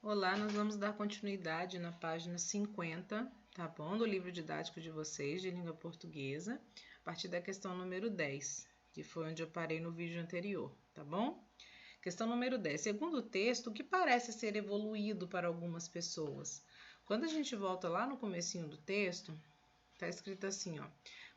Olá, nós vamos dar continuidade na página 50, tá bom? Do livro didático de vocês, de língua portuguesa, a partir da questão número 10, que foi onde eu parei no vídeo anterior, tá bom? Questão número 10. Segundo o texto, o que parece ser evoluído para algumas pessoas? Quando a gente volta lá no comecinho do texto, tá escrito assim, ó.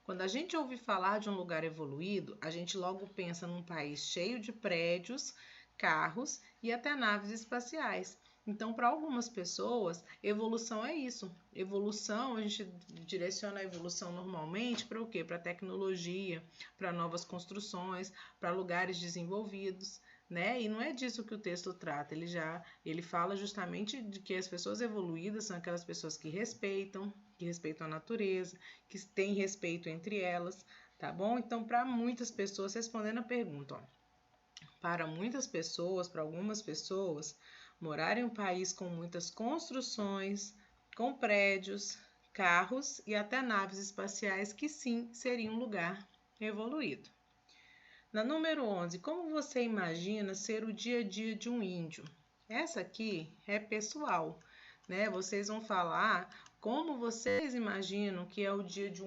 Quando a gente ouve falar de um lugar evoluído, a gente logo pensa num país cheio de prédios, carros e até naves espaciais. Então, para algumas pessoas, evolução é isso. Evolução, a gente direciona a evolução normalmente para o quê? Para tecnologia, para novas construções, para lugares desenvolvidos, né? E não é disso que o texto trata. Ele fala justamente de que as pessoas evoluídas são aquelas pessoas que respeitam a natureza, que têm respeito entre elas, tá bom? Então, para muitas pessoas, respondendo a pergunta, ó, para muitas pessoas, para algumas pessoas, morar em um país com muitas construções, com prédios, carros e até naves espaciais, que sim, seria um lugar evoluído. Na número 11, como você imagina ser o dia a dia de um índio? Essa aqui é pessoal, né? Vocês vão falar como vocês imaginam que é o dia de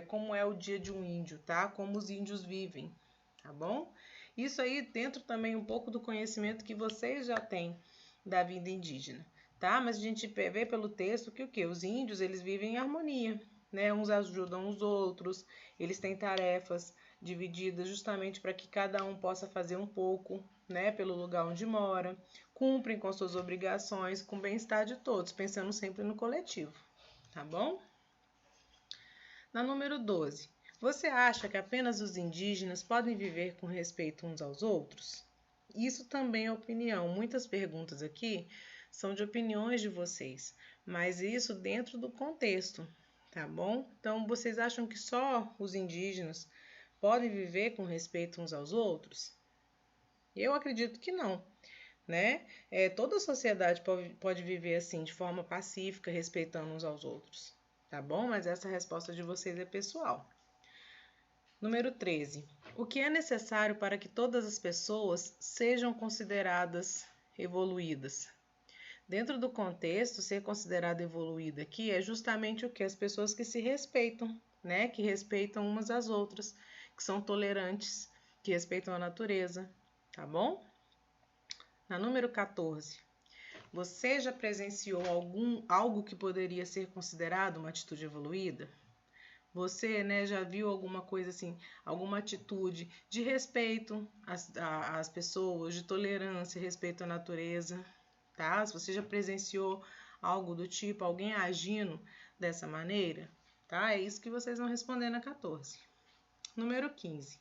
como é o dia de um índio, tá? Como os índios vivem, tá bom? Isso aí dentro também um pouco do conhecimento que vocês já têm da vida indígena, tá? Mas a gente vê pelo texto que o quê? Os índios, eles vivem em harmonia, né? Uns ajudam os outros, eles têm tarefas divididas justamente para que cada um possa fazer um pouco, né, pelo lugar onde mora, cumprem com suas obrigações, com o bem-estar de todos, pensando sempre no coletivo, tá bom? Na número 12, você acha que apenas os indígenas podem viver com respeito uns aos outros? Isso também é opinião. Muitas perguntas aqui são de opiniões de vocês, mas isso dentro do contexto, tá bom? Então, vocês acham que só os indígenas podem viver com respeito uns aos outros? Eu acredito que não, né? Toda a sociedade pode viver assim, de forma pacífica, respeitando uns aos outros, tá bom? Mas essa resposta de vocês é pessoal. Número 13. O que é necessário para que todas as pessoas sejam consideradas evoluídas? Dentro do contexto, ser considerado evoluído aqui é justamente o que? As pessoas que se respeitam, né? Que respeitam umas às outras, que são tolerantes, que respeitam a natureza, tá bom? Na número 14. Você já presenciou algo que poderia ser considerado uma atitude evoluída? Você, né, já viu alguma coisa assim, alguma atitude de respeito às pessoas, de tolerância, respeito à natureza, tá? Se você já presenciou algo do tipo, alguém agindo dessa maneira, tá? É isso que vocês vão responder na 14. Número 15.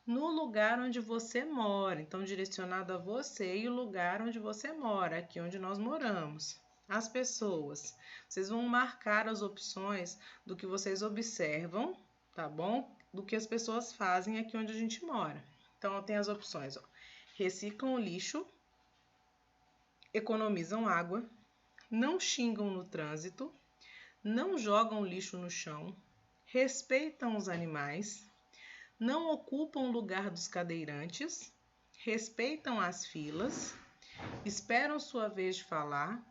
No lugar onde você mora, então direcionado a você e o lugar onde você mora, aqui onde nós moramos. As pessoas, vocês vão marcar as opções do que vocês observam, tá bom? Do que as pessoas fazem aqui onde a gente mora. Então, tem as opções, ó. Reciclam o lixo, economizam água, não xingam no trânsito, não jogam lixo no chão, respeitam os animais, não ocupam o lugar dos cadeirantes, respeitam as filas, esperam sua vez de falar,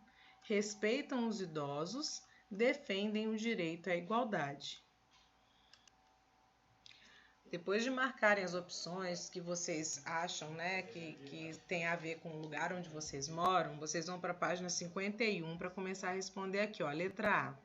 respeitam os idosos, defendem o direito à igualdade. Depois de marcarem as opções que vocês acham, né, que tem a ver com o lugar onde vocês moram, vocês vão para a página 51 para começar a responder aqui, ó, letra A.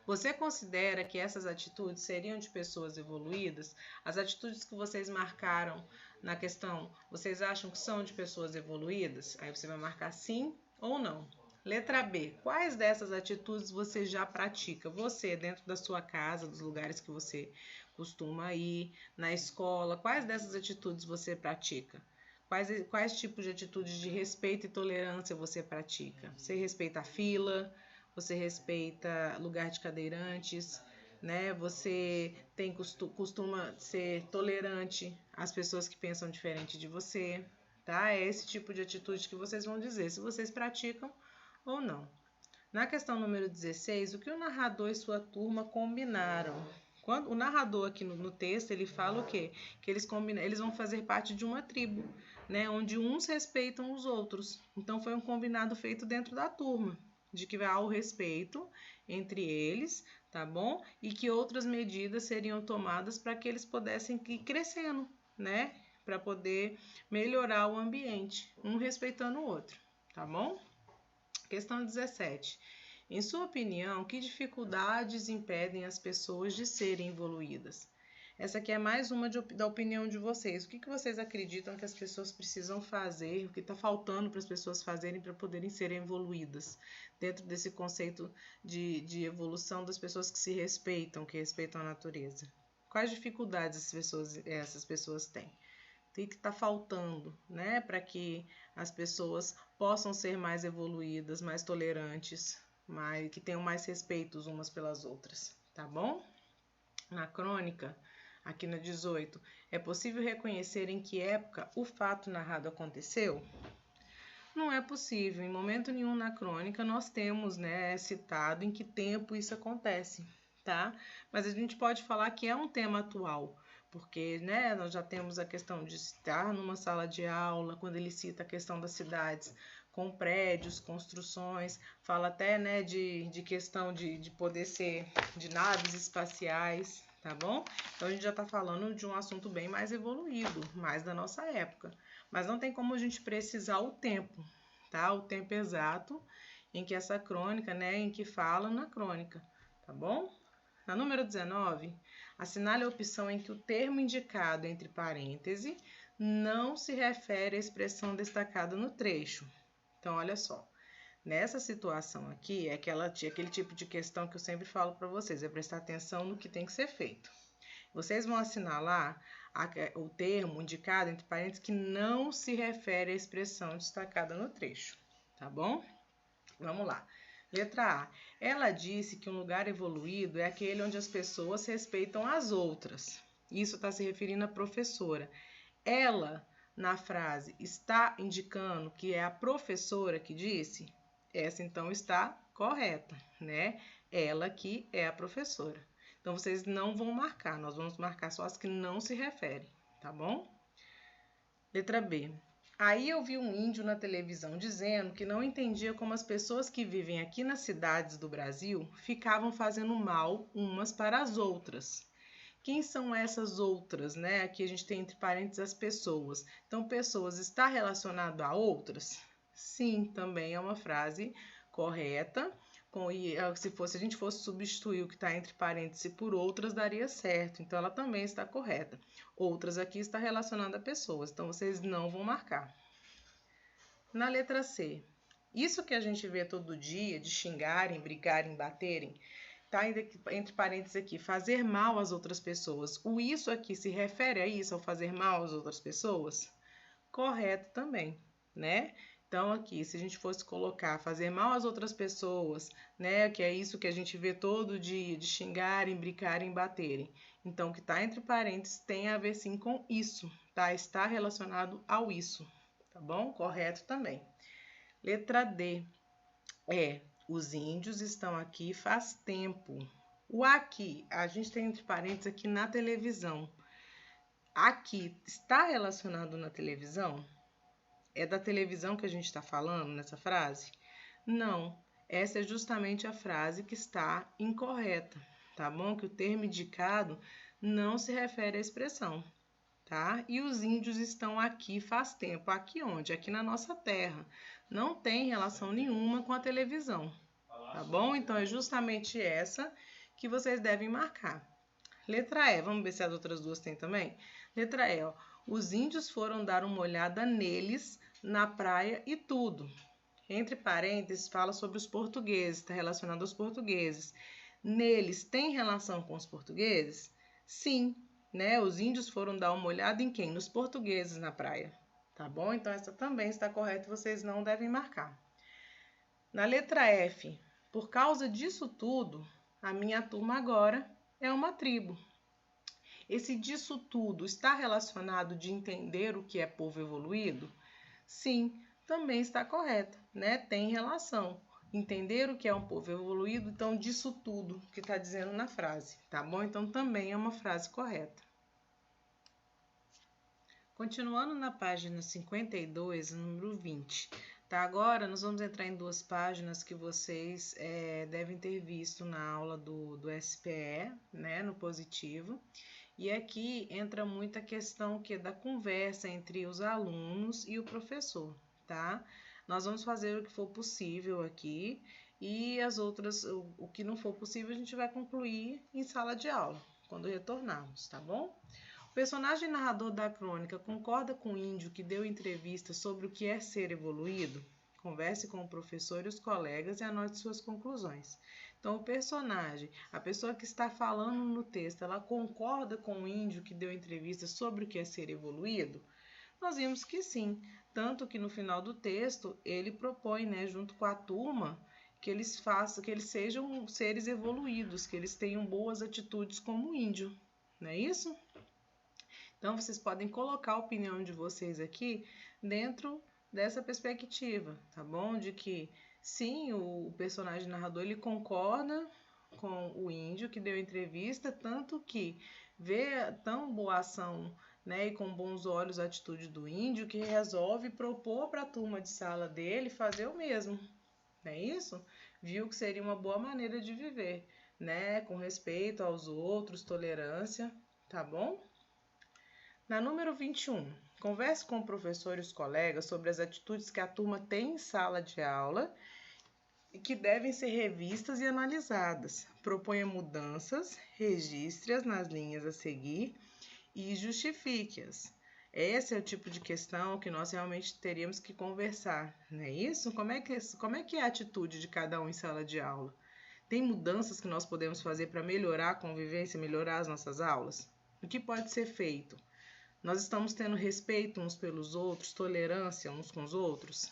Você considera que essas atitudes seriam de pessoas evoluídas? As atitudes que vocês marcaram na questão, vocês acham que são de pessoas evoluídas? Aí você vai marcar sim ou não. Letra B. Quais dessas atitudes você já pratica? Você, dentro da sua casa, dos lugares que você costuma ir, na escola, quais dessas atitudes você pratica? Quais tipos de atitudes de respeito e tolerância você pratica? Você respeita a fila? Você respeita lugar de cadeirantes? Né? Você costuma ser tolerante às pessoas que pensam diferente de você? Tá? É esse tipo de atitude que vocês vão dizer se vocês praticam ou não. Na questão número 16, o que o narrador e sua turma combinaram? Quando o narrador aqui no texto, ele fala o quê? Que eles vão fazer parte de uma tribo, né, onde uns respeitam os outros. Então, foi um combinado feito dentro da turma, de que há o respeito entre eles, tá bom? E que outras medidas seriam tomadas para que eles pudessem ir crescendo, né? Para poder melhorar o ambiente, um respeitando o outro, tá bom? Questão 17. Em sua opinião, que dificuldades impedem as pessoas de serem evoluídas? Essa aqui é mais uma da opinião de vocês. O que vocês acreditam que as pessoas precisam fazer, o que está faltando para as pessoas fazerem para poderem serem evoluídas? Dentro desse conceito de evolução das pessoas que se respeitam, que respeitam a natureza. Quais dificuldades essas pessoas têm? O que está faltando, né, para que as pessoas possam ser mais evoluídas, mais tolerantes, que tenham mais respeito umas pelas outras, tá bom? Na crônica, aqui na 18, é possível reconhecer em que época o fato narrado aconteceu? Não é possível, em momento nenhum na crônica nós temos, né, citado em que tempo isso acontece, tá? Mas a gente pode falar que é um tema atual, porque, né, nós já temos a questão de estar numa sala de aula, quando ele cita a questão das cidades com prédios, construções, fala até, né, de questão de poder ser de naves espaciais, tá bom? Então a gente já está falando de um assunto bem mais evoluído, mais da nossa época. Mas não tem como a gente precisar o tempo, tá? O tempo exato em que essa crônica, né, em que fala na crônica, tá bom? Na número 19, assinale a opção em que o termo indicado entre parênteses não se refere à expressão destacada no trecho. Então, olha só, nessa situação aqui, é aquele tipo de questão que eu sempre falo para vocês, é prestar atenção no que tem que ser feito. Vocês vão assinalar o termo indicado entre parênteses que não se refere à expressão destacada no trecho, tá bom? Vamos lá. Letra A. Ela disse que um lugar evoluído é aquele onde as pessoas respeitam as outras. Isso está se referindo à professora. Ela, na frase, está indicando que é a professora que disse? Essa, então, está correta, né? Ela que é a professora. Então, vocês não vão marcar, nós vamos marcar só as que não se referem, tá bom? Letra B. Aí eu vi um índio na televisão dizendo que não entendia como as pessoas que vivem aqui nas cidades do Brasil ficavam fazendo mal umas para as outras. Quem são essas outras, né? Aqui a gente tem entre parênteses as pessoas. Então, pessoas está relacionado a outras? Sim, também é uma frase correta. Se a gente fosse substituir o que está entre parênteses por outras, daria certo. Então, ela também está correta. Outras aqui está relacionada a pessoas, então vocês não vão marcar. Na letra C, isso que a gente vê todo dia, de xingarem, brigarem, baterem, tá entre parênteses aqui, fazer mal às outras pessoas. O isso aqui se refere a isso, ao fazer mal às outras pessoas? Correto também, né? Então, aqui, se a gente fosse colocar fazer mal às outras pessoas, né? Que é isso que a gente vê todo dia, de xingarem, brincarem, baterem. Então, o que está entre parênteses tem a ver sim com isso, tá? Está relacionado ao isso, tá bom? Correto também. Letra D. Os índios estão aqui faz tempo. O aqui, a gente tem entre parênteses aqui na televisão. Aqui, está relacionado na televisão? É da televisão que a gente está falando nessa frase? Não, essa é justamente a frase que está incorreta, tá bom? Que o termo indicado não se refere à expressão, tá? E os índios estão aqui faz tempo. Aqui onde? Aqui na nossa terra. Não tem relação nenhuma com a televisão, tá bom? Então, é justamente essa que vocês devem marcar. Letra E, vamos ver se as outras duas têm também? Letra E, ó. Os índios foram dar uma olhada neles na praia e tudo. Entre parênteses, fala sobre os portugueses, está relacionado aos portugueses. Neles tem relação com os portugueses? Sim, né? Os índios foram dar uma olhada em quem? Nos portugueses na praia. Tá bom? Então, essa também está correta, vocês não devem marcar. Na letra F, por causa disso tudo, a minha turma agora é uma tribo. Esse disso tudo está relacionado de entender o que é povo evoluído? Sim, também está correto, né? Tem relação. Entender o que é um povo evoluído, então disso tudo que está dizendo na frase, tá bom? Então também é uma frase correta. Continuando na página 52, número 20. Tá, agora nós vamos entrar em duas páginas que vocês devem ter visto na aula do SPE, né, no positivo. E aqui entra muita questão da conversa entre os alunos e o professor, tá? Nós vamos fazer o que for possível aqui e as outras, o que não for possível, a gente vai concluir em sala de aula, quando retornarmos, tá bom? O personagem narrador da crônica concorda com o índio que deu entrevista sobre o que é ser evoluído? Converse com o professor e os colegas e anote suas conclusões. Então, o personagem, a pessoa que está falando no texto, ela concorda com o índio que deu entrevista sobre o que é ser evoluído? Nós vimos que sim, tanto que no final do texto ele propõe, né, junto com a turma, que eles sejam seres evoluídos, que eles tenham boas atitudes como o índio, não é isso? Então, vocês podem colocar a opinião de vocês aqui dentro dessa perspectiva, tá bom? De que, sim, o personagem narrador, ele concorda com o índio que deu entrevista, tanto que vê tão boa ação, né, e com bons olhos a atitude do índio, que resolve propor para a turma de sala dele fazer o mesmo, não é isso? Viu que seria uma boa maneira de viver, né, com respeito aos outros, tolerância, tá bom? Na número 21, converse com o professor e os colegas sobre as atitudes que a turma tem em sala de aula e que devem ser revistas e analisadas. Proponha mudanças, registre-as nas linhas a seguir e justifique-as. Esse é o tipo de questão que nós realmente teríamos que conversar, não é isso? Como é que é a atitude de cada um em sala de aula? Tem mudanças que nós podemos fazer para melhorar a convivência, melhorar as nossas aulas? O que pode ser feito? Nós estamos tendo respeito uns pelos outros, tolerância uns com os outros,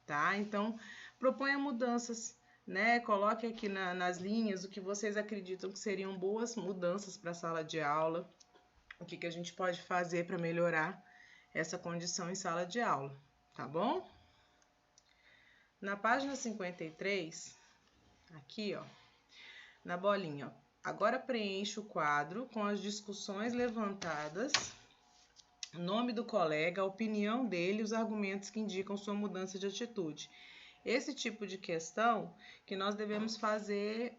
tá? Então, proponha mudanças, né? Coloque aqui nas linhas o que vocês acreditam que seriam boas mudanças para a sala de aula, o que a gente pode fazer para melhorar essa condição em sala de aula, tá bom? Na página 53, aqui, ó, na bolinha, ó, agora preencha o quadro com as discussões levantadas, o nome do colega, a opinião dele e os argumentos que indicam sua mudança de atitude. Esse tipo de questão que nós devemos fazer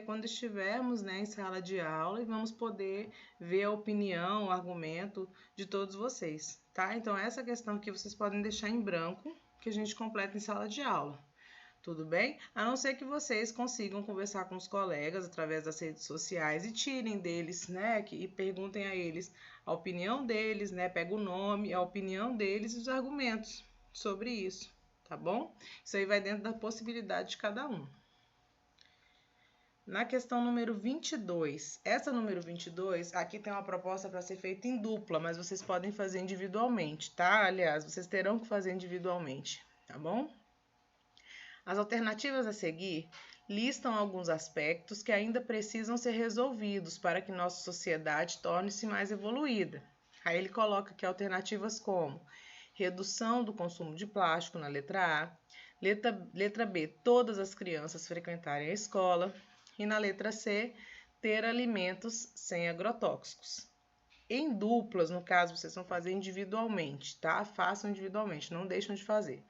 quando estivermos, né, em sala de aula e vamos poder ver a opinião, o argumento de todos vocês, tá? Então, essa questão aqui vocês podem deixar em branco, que a gente completa em sala de aula. Tudo bem? A não ser que vocês consigam conversar com os colegas através das redes sociais e tirem deles, né? E perguntem a eles a opinião deles, né? Pega o nome, a opinião deles e os argumentos sobre isso, tá bom? Isso aí vai dentro da possibilidade de cada um. Na questão número 22, essa número 22, aqui tem uma proposta para ser feita em dupla, mas vocês podem fazer individualmente, tá? Aliás, vocês terão que fazer individualmente, tá bom? As alternativas a seguir listam alguns aspectos que ainda precisam ser resolvidos para que nossa sociedade torne-se mais evoluída. Aí ele coloca aqui alternativas como redução do consumo de plástico na letra A, letra B, todas as crianças frequentarem a escola, e na letra C, ter alimentos sem agrotóxicos. Em duplas, no caso, vocês vão fazer individualmente, tá? Façam individualmente, não deixem de fazer.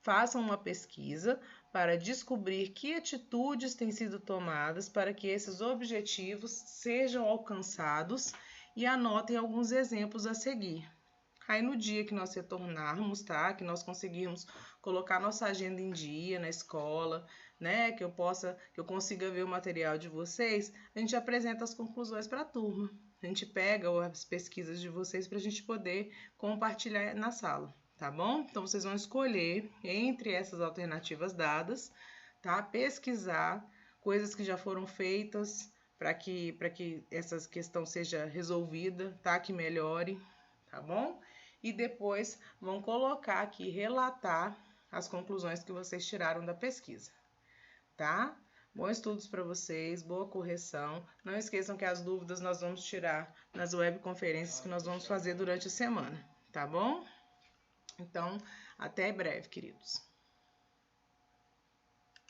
Façam uma pesquisa para descobrir que atitudes têm sido tomadas para que esses objetivos sejam alcançados e anotem alguns exemplos a seguir. Aí no dia que nós retornarmos, tá? Que nós conseguirmos colocar nossa agenda em dia na escola, né? Que eu consiga ver o material de vocês, a gente apresenta as conclusões para a turma. A gente pega as pesquisas de vocês para a gente poder compartilhar na sala. Tá bom? Então, vocês vão escolher entre essas alternativas dadas, tá? Pesquisar coisas que já foram feitas para que essa questão seja resolvida, tá? Que melhore, tá bom? E depois vão colocar aqui, relatar as conclusões que vocês tiraram da pesquisa, tá? Bons estudos para vocês, boa correção. Não esqueçam que as dúvidas nós vamos tirar nas webconferências que nós vamos fazer durante a semana, tá bom? Então, até breve, queridos.